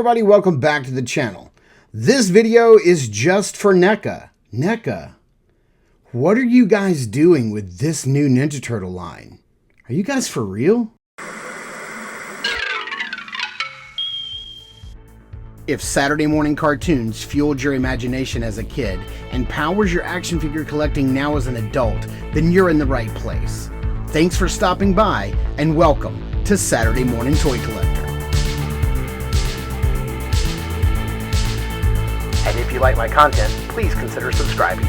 everybody, welcome back to the channel. This video is just for NECA. NECA, what are you guys doing with this new Ninja Turtle line? Are you guys for real? If Saturday morning cartoons fueled your imagination as a kid and powers your action figure collecting now as an adult, then you're in the right place. Thanks for stopping by and welcome to Saturday Morning Toy Collector. And if you like my content, please consider subscribing.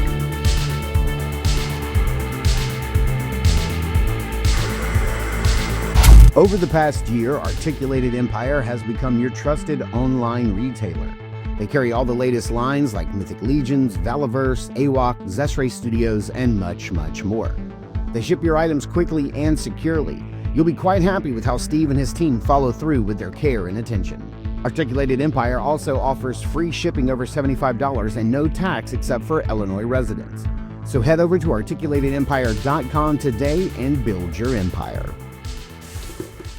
Over the past year, Articulated Empire has become your trusted online retailer. They carry all the latest lines like Mythic Legions, Valaverse, AWOC, Zesray Studios, and much, much more. They ship your items quickly and securely. You'll be quite happy with how Steve and his team follow through with their care and attention. Articulated Empire also offers free shipping over $75 and no tax except for Illinois residents. So head over to articulatedempire.com today and build your empire.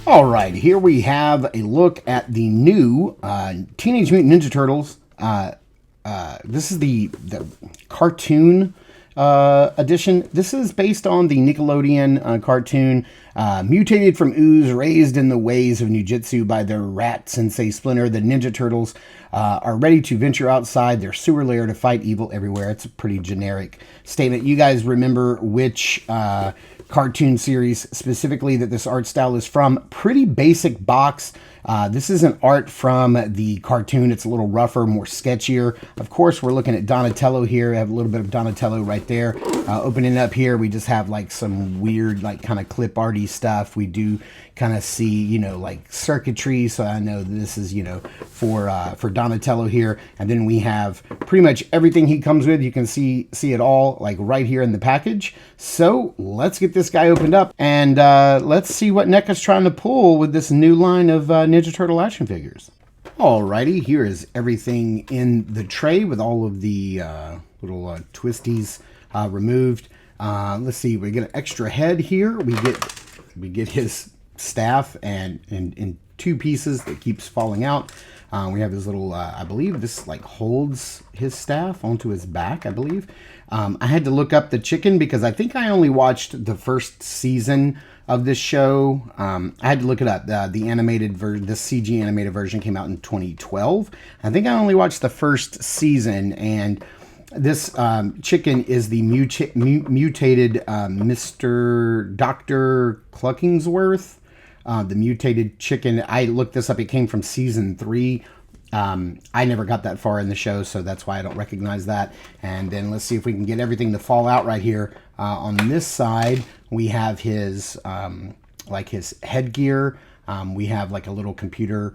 All right, here we have a look at the new Teenage Mutant Ninja Turtles. This is the cartoon edition. This is based on the Nickelodeon cartoon, mutated from ooze, raised in the ways of Nujitsu by their rat sensei Splinter. The Ninja Turtles are ready to venture outside their sewer lair to fight evil everywhere. It's a pretty generic statement. You guys remember which cartoon series specifically that this art style is from? Pretty basic box. This isn't art from the cartoon. It's a little rougher, more sketchier. Of course, we're looking at Donatello here. I have a little bit of Donatello right there. Opening up here, we just have like some weird, like kind of clip arty stuff. We do kind of see, you know, like circuitry. So I know this is, you know, for Donatello here. And then we have pretty much everything he comes with. You can see it all like right here in the package. So let's get this guy opened up and let's see what NECA's trying to pull with this new line of Ninja Turtle action figures. Alrighty, here is everything in the tray with all of the little twisties removed. Let's see, we get an extra head here. We get his staff and in two pieces that keeps falling out. We have his little, I believe this like holds his staff onto his back, I believe. I had to look up the chicken because I think I only watched the first season of this show. I had to look it up. The animated version, the CG animated version came out in 2012. I think I only watched the first season, and this chicken is the mutated Mr. Dr. Cluckingsworth. The mutated chicken. I looked this up. It came from season 3. I never got that far in the show, so that's why I don't recognize that. And then let's see if we can get everything to fall out right here. On this side, we have his like his headgear. We have like a little computer.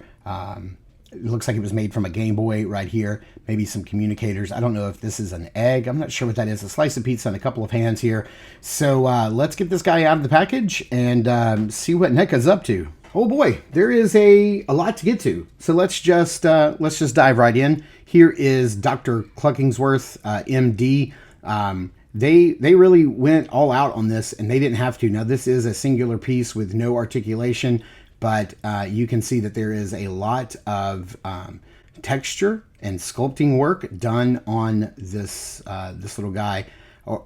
It looks like it was made from a Game Boy right here. Maybe some communicators. I don't know if this is an egg. I'm not sure what that is. A slice of pizza and a couple of hands here. So let's get this guy out of the package and see what NECA's up to. Oh boy, there is a lot to get to. So let's just dive right in. Here is Dr. Cluckingsworth, MD. They really went all out on this, and they didn't have to. Now this is a singular piece with no articulation, but you can see that there is a lot of texture and sculpting work done on this this little guy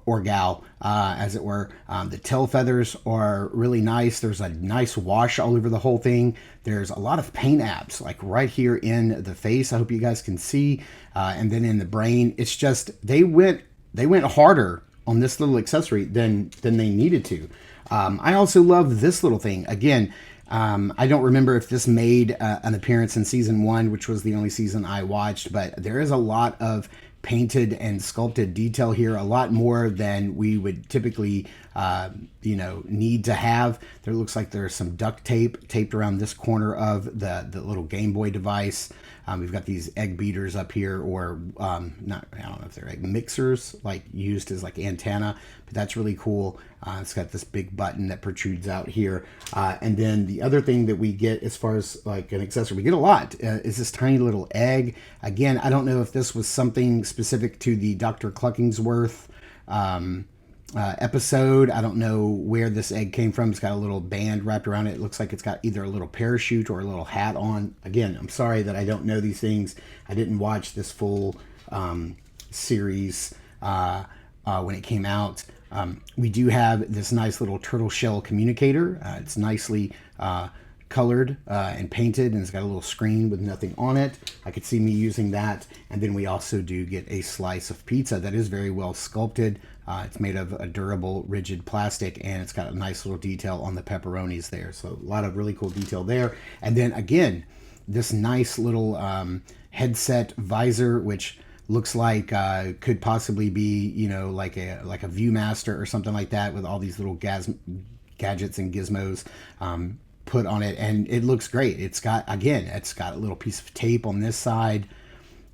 or gal, as it were. The tail feathers are really nice. There's a nice wash all over the whole thing. There's a lot of paint apps like right here in the face. I hope you guys can see, and then in the brain. It's just they went harder on this little accessory than they needed to. I also love this little thing. Again, I don't remember if this made an appearance in season 1, which was the only season I watched, but there is a lot of painted and sculpted detail here, a lot more than we would typically, you know, need to have. There looks like there's some duct tape taped around this corner of the little Game Boy device. We've got these egg beaters up here, or not, I don't know if they're egg mixers, like used as like antenna, but that's really cool. It's got this big button that protrudes out here. And then the other thing that we get as far as like an accessory, we get a lot, is this tiny little egg. Again, I don't know if this was something specific to the Dr. Cluckingsworth episode. I don't know where this egg came from. It's got a little band wrapped around it. It looks like it's got either a little parachute or a little hat on. Again, I'm sorry that I don't know these things. I didn't watch this full series when it came out. We do have this nice little turtle shell communicator. It's nicely colored and painted, and it's got a little screen with nothing on it. I could see me using that. And then we also do get a slice of pizza that is very well sculpted. It's made of a durable, rigid plastic, and it's got a nice little detail on the pepperonis there. So a lot of really cool detail there. And then again, this nice little headset visor, which looks like could possibly be, you know, like a Viewmaster or something like that, with all these little gadgets and gizmos put on it, and it looks great. It's got a little piece of tape on this side.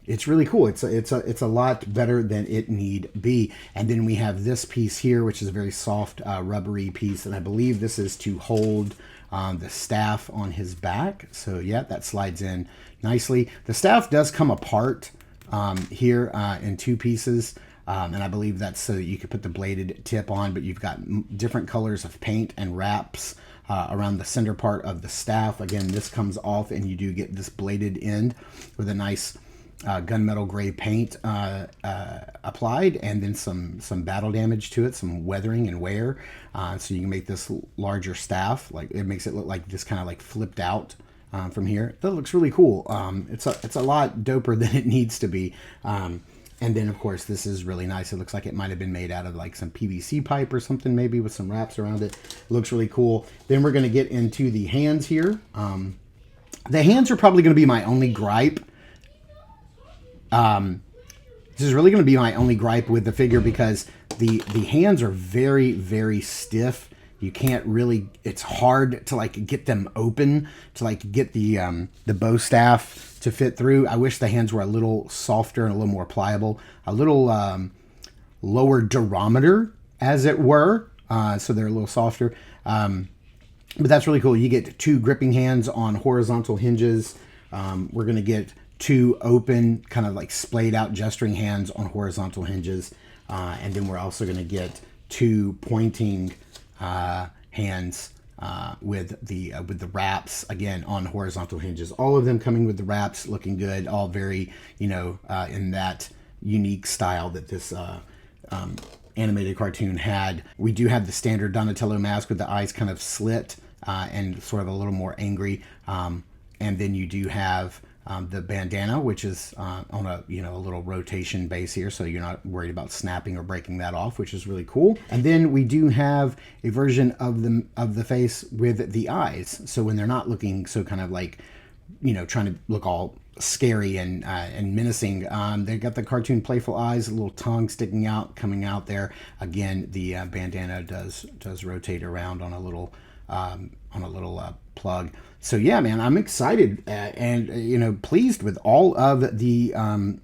It's really cool. It's a lot better than it need be. And then we have this piece here, which is a very soft, rubbery piece, and I believe this is to hold the staff on his back. So yeah, that slides in nicely. The staff does come apart here in two pieces, and I believe that's so that you could put the bladed tip on, but you've got different colors of paint and wraps around the center part of the staff. Again, this comes off, and you do get this bladed end with a nice gunmetal gray paint applied, and then some battle damage to it, some weathering and wear, so you can make this larger staff. Like, it makes it look like this kind of like flipped out from here. That looks really cool. It's a lot doper than it needs to be. And then, of course, this is really nice. It looks like it might have been made out of like some PVC pipe or something, maybe with some wraps around it. It looks really cool. Then we're going to get into the hands here. The hands are probably going to be my only gripe. This is really going to be my only gripe with the figure, because the hands are very, very stiff. You can't really, it's hard to like get them open, to like get the bow staff to fit through. I wish the hands were a little softer and a little more pliable, a little lower durometer, as it were, so they're a little softer. But that's really cool. You get two gripping hands on horizontal hinges. We're going to get two open, kind of like splayed out gesturing hands on horizontal hinges. And then we're also going to get two pointing hands with the wraps, again, on horizontal hinges. All of them coming with the wraps, looking good, all very, you know, in that unique style that this animated cartoon had. We do have the standard Donatello mask with the eyes kind of slit and sort of a little more angry. And then you do have the bandana, which is on a little rotation base here, so you're not worried about snapping or breaking that off, which is really cool. And then we do have a version of the face with the eyes, so when they're not looking so kind of like, you know, trying to look all scary and menacing, they got the cartoon playful eyes, a little tongue sticking out, coming out there. Again, the bandana does rotate around on a little plug. So yeah, man, I'm excited and you know, pleased with all of the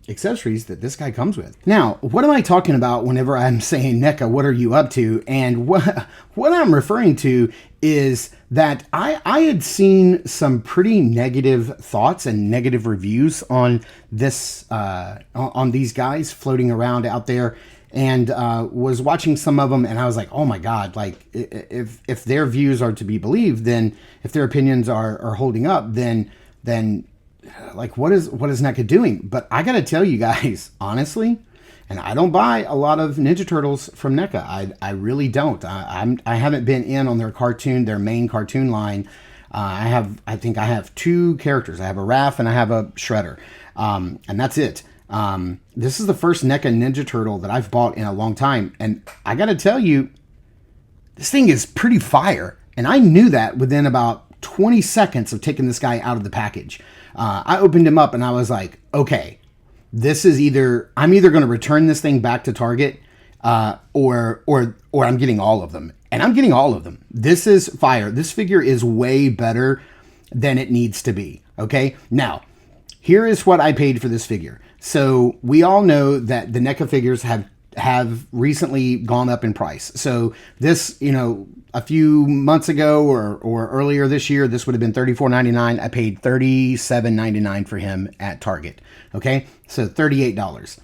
accessories that this guy comes with. Now, what am I talking about whenever I'm saying NECA, what are you up to? And what I'm referring to is that I had seen some pretty negative thoughts and negative reviews on this on these guys floating around out there, and was watching some of them, and I was like, oh my God, like if their views are to be believed, then if their opinions are holding up, then like what is NECA doing? But I gotta tell you guys, honestly, and I don't buy a lot of Ninja Turtles from NECA. I really don't. I haven't been in on their main cartoon line. I think I have two characters. I have a Raph and I have a Shredder, and that's it. This is the first NECA Ninja Turtle that I've bought in a long time, and I gotta tell you, this thing is pretty fire, and I knew that within about 20 seconds of taking this guy out of the package. I opened him up and I was like, okay, this is I'm either going to return this thing back to Target, or I'm getting all of them, and I'm getting all of them. This is fire. This figure is way better than it needs to be. Okay, now here is what I paid for this figure. So we all know that the NECA figures have recently gone up in price. So this, you know, a few months ago or earlier this year, this would have been $34.99. I paid $37.99 for him at Target. Okay, so $38.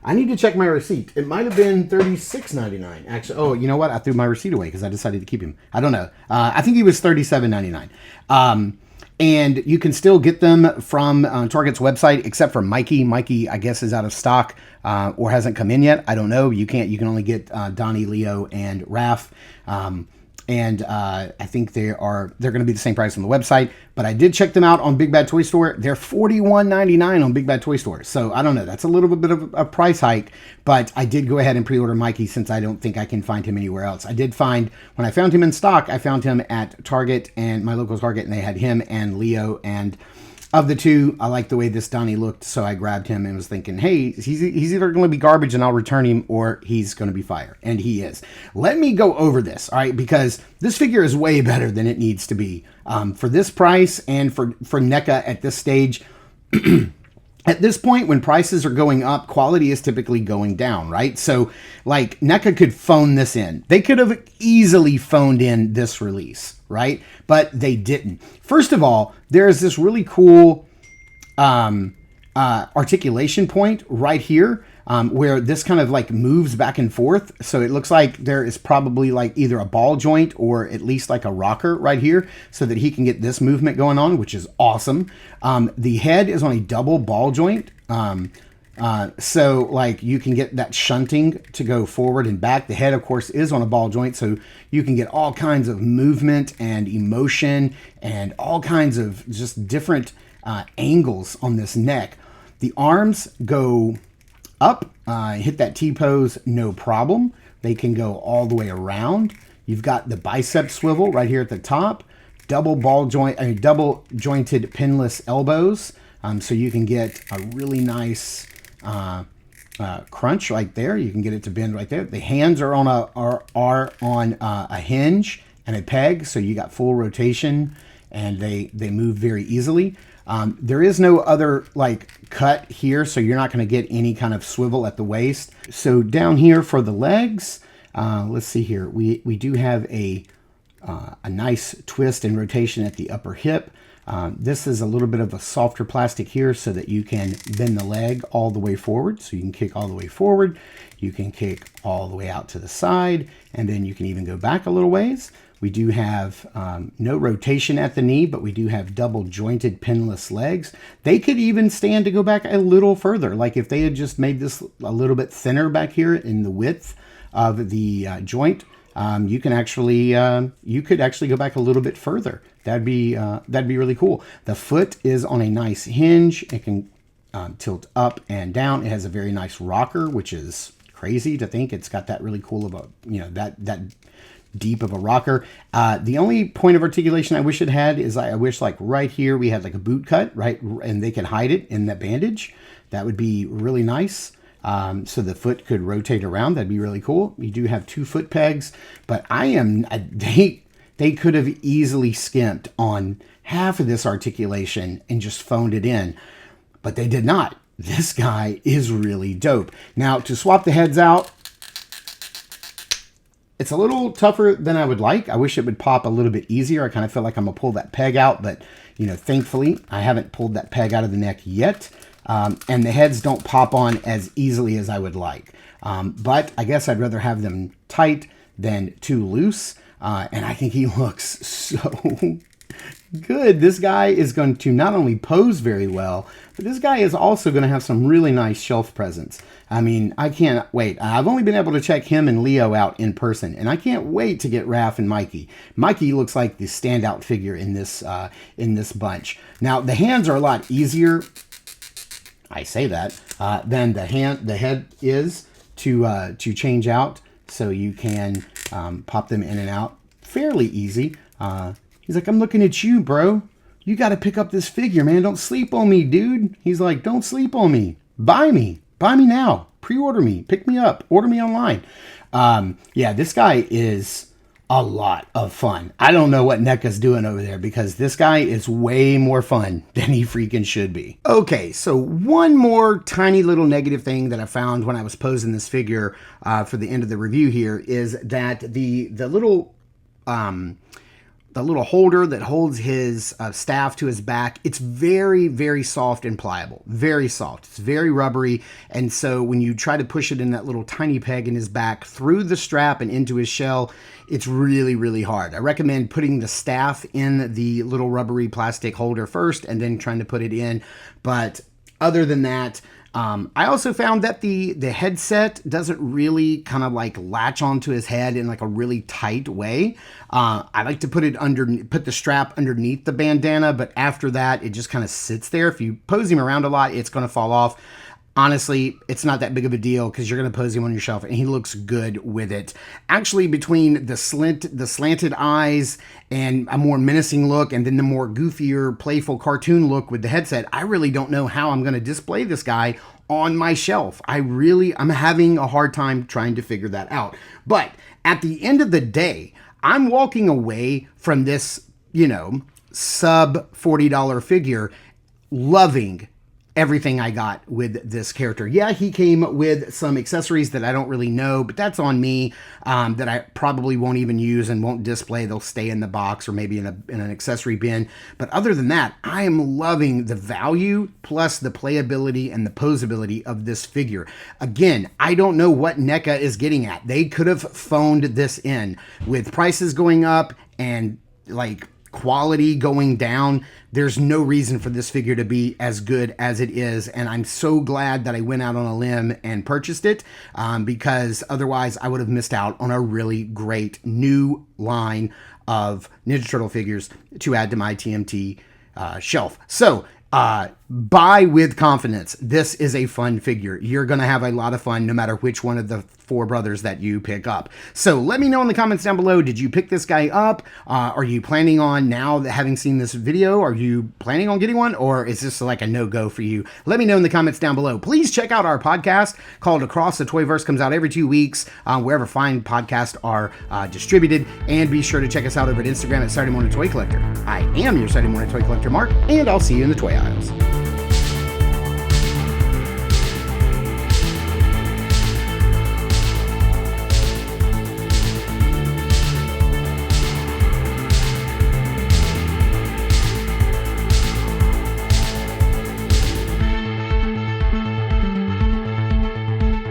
I need to check my receipt. It might have been $36.99. Actually, oh, you know what? I threw my receipt away because I decided to keep him. I don't know. I think he was $37.99. And you can still get them from Target's website, except for Mikey. Mikey, I guess, is out of stock or hasn't come in yet. I don't know. You can't. You can only get Donnie, Leo, and Raph. I think they're going to be the same price on the website. But I did check them out on Big Bad Toy Store. They're $41.99 on Big Bad Toy Store. So I don't know. That's a little bit of a price hike. But I did go ahead and pre-order Mikey since I don't think I can find him anywhere else. I did find, when I found him in stock, I found him at Target and my local Target, and they had him and Leo. And of the two, I liked the way this Donnie looked, so I grabbed him and was thinking, hey, he's either going to be garbage and I'll return him, or he's going to be fire. And he is. Let me go over this, all right, because this figure is way better than it needs to be. For this price and for NECA at this stage, at this point, when prices are going up, quality is typically going down, right? So, like, NECA could phone this in. They could have easily phoned in this release, right? But they didn't. First of all, there's this really cool articulation point right here where this kind of like moves back and forth. So it looks like there is probably like either a ball joint or at least like a rocker right here so that he can get this movement going on, which is awesome. The head is on a double ball joint. So like you can get that shunting to go forward and back. The head, of course, is on a ball joint, so you can get all kinds of movement and emotion and all kinds of just different angles on this neck. The arms go up, hit that T-pose, no problem. They can go all the way around. You've got the bicep swivel right here at the top, double jointed pinless elbows, so you can get a really nice crunch right there. You can get it to bend right there. The hands are on a hinge and a peg, so you got full rotation, and they move very easily. There is no other like cut here, so you're not going to get any kind of swivel at the waist. So down here for the legs, let's see here. We do have a nice twist and rotation at the upper hip. This is a little bit of a softer plastic here so that you can bend the leg all the way forward. So you can kick all the way forward, you can kick all the way out to the side, and then you can even go back a little ways. We do have no rotation at the knee, but we do have double jointed pinless legs. They could even stand to go back a little further. Like if they had just made this a little bit thinner back here in the width of the joint, you could actually go back a little bit further. That'd be really cool. The foot is on a nice hinge. It can tilt up and down. It has a very nice rocker, which is crazy to think it's got that really cool of a, that deep of a rocker. The only point of articulation I wish it had is I wish like right here we had like a boot cut, right? And they could hide it in that bandage. That would be really nice. So the foot could rotate around. That'd be really cool. You do have 2 foot pegs, but they could have easily skimped on half of this articulation and just phoned it in, but they did not. This guy is really dope. Now to swap the heads out, it's a little tougher than I would like. I wish it would pop a little bit easier. I kind of feel like I'm gonna pull that peg out, but thankfully I haven't pulled that peg out of the neck yet. And the heads don't pop on as easily as I would like. But I guess I'd rather have them tight than too loose. And I think he looks so good. This guy is going to not only pose very well, but this guy is also going to have some really nice shelf presence. I mean, I can't wait. I've only been able to check him and Leo out in person, and I can't wait to get Raph and Mikey. Mikey looks like the standout figure in this bunch. Now, the hands are a lot easier, I say that, than the head is to change out, so you can pop them in and out fairly easy. He's like, I'm looking at you, bro. You got to pick up this figure, man. Don't sleep on me, dude. He's like, don't sleep on me. Buy me. Buy me now. Pre-order me. Pick me up. Order me online. Yeah, this guy is a lot of fun. I don't know what NECA's doing over there because this guy is way more fun than he freaking should be. Okay, so one more tiny little negative thing that I found when I was posing this figure for the end of the review here is that the little the little holder that holds his staff to his back, it's very, very soft and pliable. Very soft. It's very rubbery. And so when you try to push it in that little tiny peg in his back through the strap and into his shell, it's really, really hard. I recommend putting the staff in the little rubbery plastic holder first and then trying to put it in. But other than that, I also found that the headset doesn't really kind of like latch onto his head in like a really tight way. I like to put the strap underneath the bandana, but after that, it just kind of sits there. If you pose him around a lot, it's going to fall off. Honestly, it's not that big of a deal because you're going to pose him on your shelf and he looks good with it. Actually, between the slanted eyes and a more menacing look and then the more goofier, playful cartoon look with the headset, I really don't know how I'm going to display this guy on my shelf. I'm having a hard time trying to figure that out. But at the end of the day, I'm walking away from this, sub $40 figure loving everything I got with this character. Yeah, he came with some accessories that I don't really know, but that's on me, that I probably won't even use and won't display. They'll stay in the box or maybe in an accessory bin. But other than that, I am loving the value plus the playability and the posability of this figure. Again, I don't know what NECA is getting at. They could have phoned this in with prices going up and like quality going down. There's no reason for this figure to be as good as it is, and I'm so glad that I went out on a limb and purchased it, because otherwise I would have missed out on a really great new line of Ninja Turtle figures to add to my TMT shelf. So buy with confidence. This is a fun figure. You're going to have a lot of fun no matter which one of the four brothers that you pick up. So let me know in the comments down below, did you pick this guy up? Are you planning on, now that having seen this video, are you planning on getting one, or is this like a no-go for you? Let me know in the comments down below. Please check out our podcast called Across the Toyverse. Comes out every 2 weeks, wherever fine podcasts are distributed. And be sure to check us out over at Instagram at Saturday Morning Toy Collector. I am your Saturday Morning Toy Collector, Mark, and I'll see you in the toy aisles.